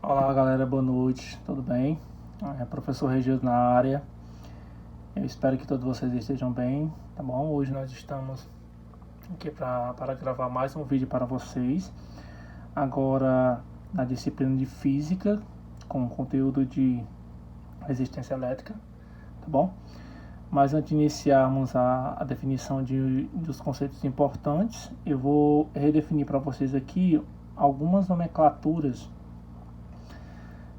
Olá galera, boa noite, tudo bem? Professor Regis na área. Eu espero que todos vocês estejam bem, tá bom? Hoje nós estamos aqui para gravar mais um vídeo para vocês. Agora na disciplina de Física, com conteúdo de resistência elétrica, tá bom? Mas antes de iniciarmos a definição dos conceitos importantes, eu vou redefinir para vocês aqui algumas nomenclaturas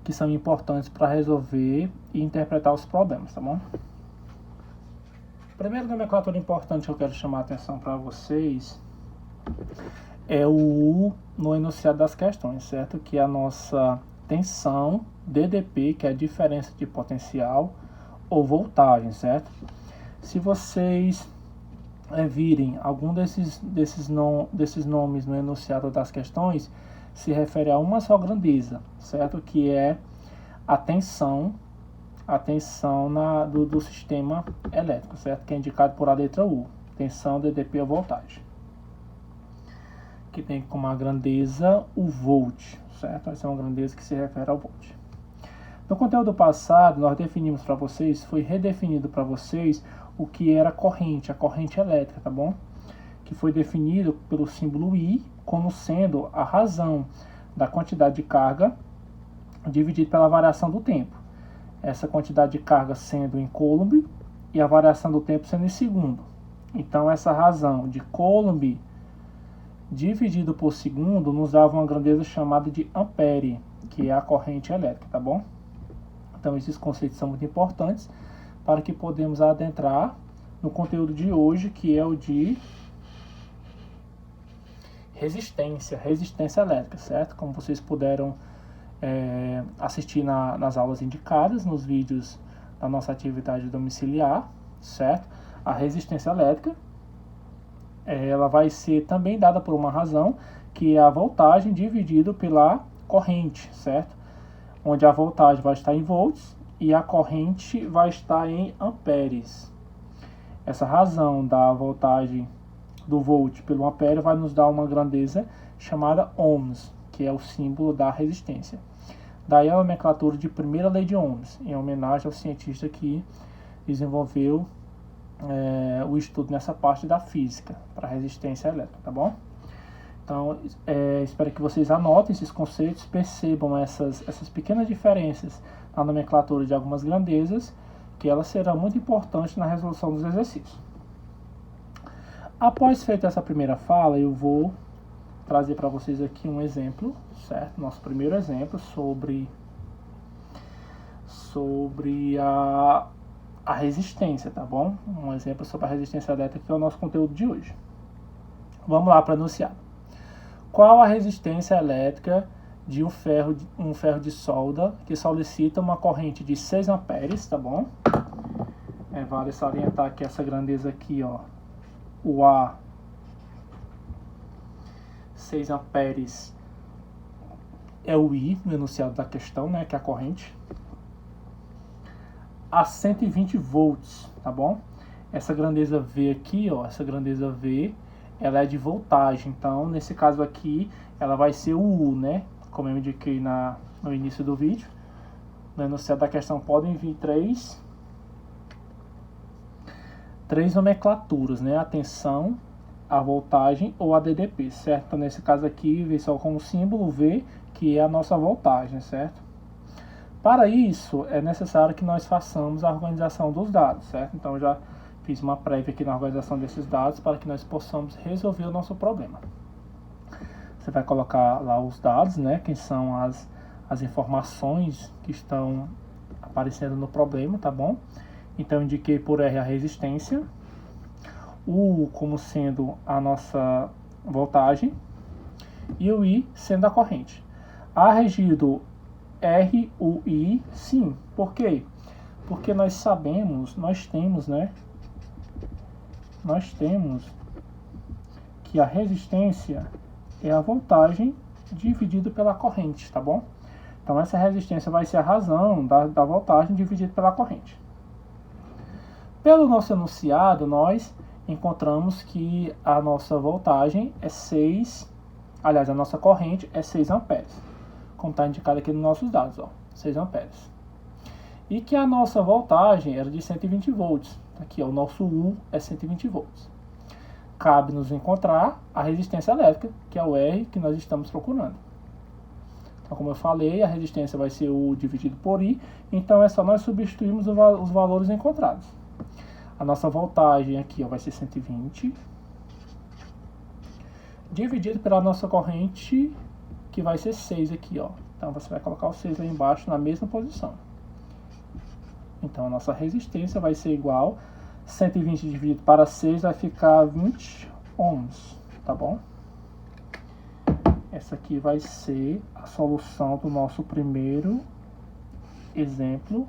que são importantes para resolver e interpretar os problemas, tá bom? A primeira nomenclatura importante que eu quero chamar a atenção para vocês é o U no enunciado das questões, certo? Que é a nossa tensão, DDP, que é a diferença de potencial, ou voltagem, certo? Se vocês virem algum desses nomes no enunciado das questões, se refere a uma só grandeza, certo? Que é a tensão do sistema elétrico, certo? Que é indicado por a letra U, tensão, DDP ou voltagem. Que tem como a grandeza o volt, certo? Essa é uma grandeza que se refere ao volt. No conteúdo passado, nós definimos para vocês, foi redefinido para vocês o que era a corrente elétrica, tá bom? Que foi definido pelo símbolo I como sendo a razão da quantidade de carga dividido pela variação do tempo. Essa quantidade de carga sendo em Coulomb e a variação do tempo sendo em segundo. Então essa razão de Coulomb dividido por segundo nos dava uma grandeza chamada de ampere, que é a corrente elétrica, tá bom? Então esses conceitos são muito importantes para que podemos adentrar no conteúdo de hoje, que é o de resistência elétrica, certo? Como vocês puderam assistir nas aulas indicadas, nos vídeos da nossa atividade domiciliar, certo? A resistência elétrica, ela vai ser também dada por uma razão, que é a voltagem dividido pela corrente, certo? Onde a voltagem vai estar em volts e a corrente vai estar em amperes. Essa razão da voltagem do volt pelo ampere vai nos dar uma grandeza chamada ohms, que é o símbolo da resistência. Daí a nomenclatura de primeira lei de Ohms, em homenagem ao cientista que desenvolveu o estudo nessa parte da física para resistência elétrica, tá bom? Então, espero que vocês anotem esses conceitos, percebam essas pequenas diferenças na nomenclatura de algumas grandezas, que elas serão muito importantes na resolução dos exercícios. Após feita essa primeira fala, eu vou trazer para vocês aqui um exemplo, certo? Nosso primeiro exemplo sobre a resistência, tá bom? Um exemplo sobre a resistência elétrica, que é o nosso conteúdo de hoje. Vamos lá para enunciar. Qual a resistência elétrica de um ferro de solda que solicita uma corrente de 6 amperes, tá bom? Vale salientar que essa grandeza aqui, ó, o A, 6 amperes, é o I no enunciado da questão, né, que é a corrente, a 120 volts, tá bom? Essa grandeza V aqui, ó, essa grandeza V, ela é de voltagem, então nesse caso aqui ela vai ser o U, né? Como eu indiquei no início do vídeo. No enunciado da questão podem vir três nomenclaturas, né? A tensão, a voltagem ou a DDP, certo? Então nesse caso aqui, vem só como símbolo V, que é a nossa voltagem, certo? Para isso, é necessário que nós façamos a organização dos dados, certo? Então eu já fiz uma prévia aqui na organização desses dados para que nós possamos resolver o nosso problema. Você vai colocar lá os dados, né? Que são as informações que estão aparecendo no problema, tá bom? Então indiquei por R a resistência, U como sendo a nossa voltagem e o I sendo a corrente. A regido R, U, I, sim. Por quê? Porque nós sabemos, nós temos que a resistência é a voltagem dividido pela corrente, tá bom? Então essa resistência vai ser a razão da voltagem dividida pela corrente. Pelo nosso enunciado, nós encontramos que a nossa voltagem é 6, aliás, a nossa corrente é 6 amperes. como está indicado aqui nos nossos dados, ó, 6 amperes. E que a nossa voltagem era de 120 volts. Aqui, ó, o nosso U é 120 volts. Cabe nos encontrar a resistência elétrica, que é o R que nós estamos procurando. Então, como eu falei, a resistência vai ser U dividido por I, então é só nós substituirmos os valores encontrados. A nossa voltagem aqui, ó, vai ser 120, dividido pela nossa corrente, que vai ser 6 aqui, ó. Então, você vai colocar o 6 aí embaixo na mesma posição. Então, a nossa resistência vai ser igual, 120 dividido para 6 vai ficar 20 ohms, tá bom? Essa aqui vai ser a solução do nosso primeiro exemplo.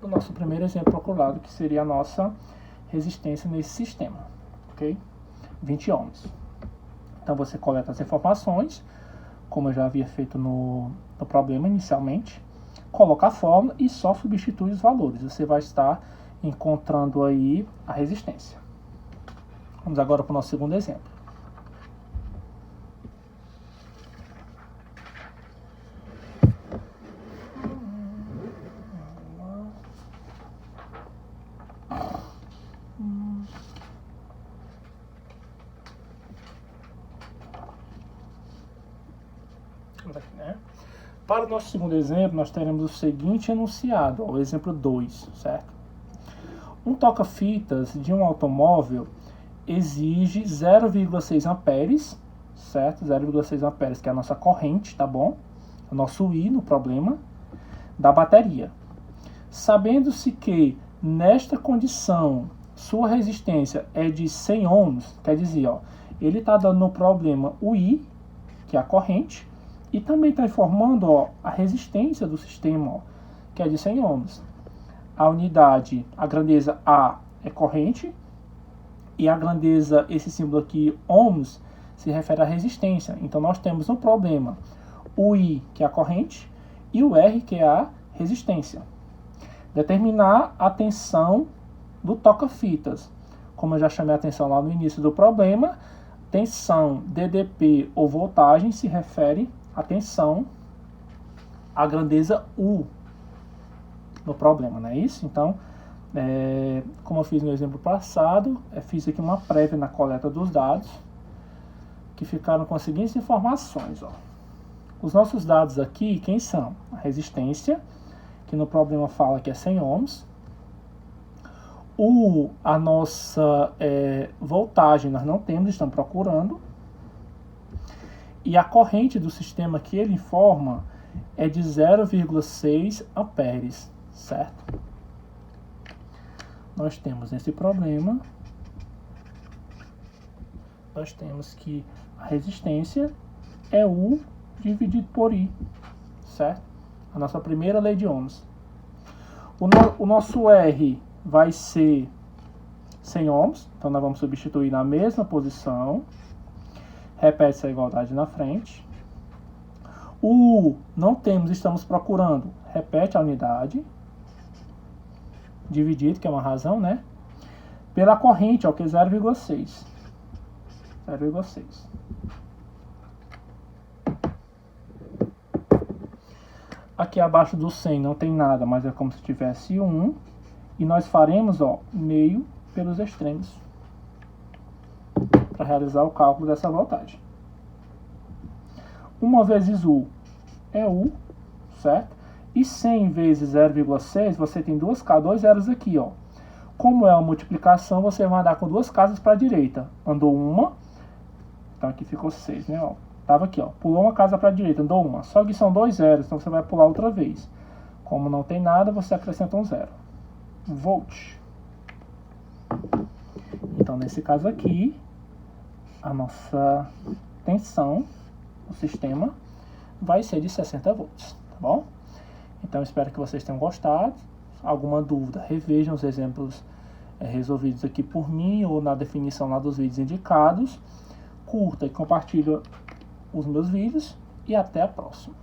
Do nosso primeiro exemplo procurado, que seria a nossa resistência nesse sistema, ok? 20 ohms. Então você coleta as informações, como eu já havia feito no problema inicialmente, coloca a fórmula e só substitui os valores. Você vai estar encontrando aí a resistência. Vamos agora para o nosso segundo exemplo. Para o nosso segundo exemplo, nós teremos o seguinte enunciado, ó, o exemplo 2, certo? Um toca-fitas de um automóvel exige 0,6 amperes, certo? 0,6 amperes, que é a nossa corrente, tá bom? O nosso I no problema, da bateria. Sabendo-se que, nesta condição, sua resistência é de 100 ohms, quer dizer, ó, ele está dando no problema o I, que é a corrente, e também está informando, ó, a resistência do sistema, ó, que é de 100 ohms. A unidade, a grandeza A é corrente, e a grandeza, esse símbolo aqui, ohms, se refere à resistência. Então nós temos um problema, o I, que é a corrente, e o R, que é a resistência. Determinar a tensão do toca-fitas. Como eu já chamei a atenção lá no início do problema, tensão, DDP ou voltagem se refere à tensão, à grandeza U no problema, não é isso? Então, como eu fiz no exemplo passado, fiz aqui uma prévia na coleta dos dados, que ficaram com as seguintes informações, ó. Os nossos dados aqui, quem são? A resistência, que no problema fala que é 100 ohms. A nossa voltagem nós não temos, estamos procurando. E a corrente do sistema que ele informa é de 0,6 amperes, certo? Nós temos nesse problema, nós temos que a resistência é U dividido por I, certo? A nossa primeira lei de Ohms. O nosso R vai ser 100 ohms, então nós vamos substituir na mesma posição. Repete-se a igualdade na frente. O não temos, estamos procurando. Repete a unidade. Dividido, que é uma razão, né? Pela corrente, ó, que é 0,6. 0,6. Aqui abaixo do 100 não tem nada, mas é como se tivesse 1. E nós faremos, ó, meio pelos extremos para realizar o cálculo dessa voltagem. 1 vezes U é U, certo? E 100 vezes 0,6, você tem dois zeros aqui, ó. Como é uma multiplicação, você vai andar com duas casas para a direita. Andou uma, então aqui ficou 6, né, ó. Tava aqui, ó, pulou uma casa para a direita, andou uma. Só que são 2 zeros, então você vai pular outra vez. Como não tem nada, você acrescenta um zero. Volt. Então, nesse caso aqui, a nossa tensão do sistema vai ser de 60 volts, tá bom? Então, espero que vocês tenham gostado. Alguma dúvida, revejam os exemplos resolvidos aqui por mim ou na definição lá dos vídeos indicados. Curta e compartilhe os meus vídeos e até a próxima.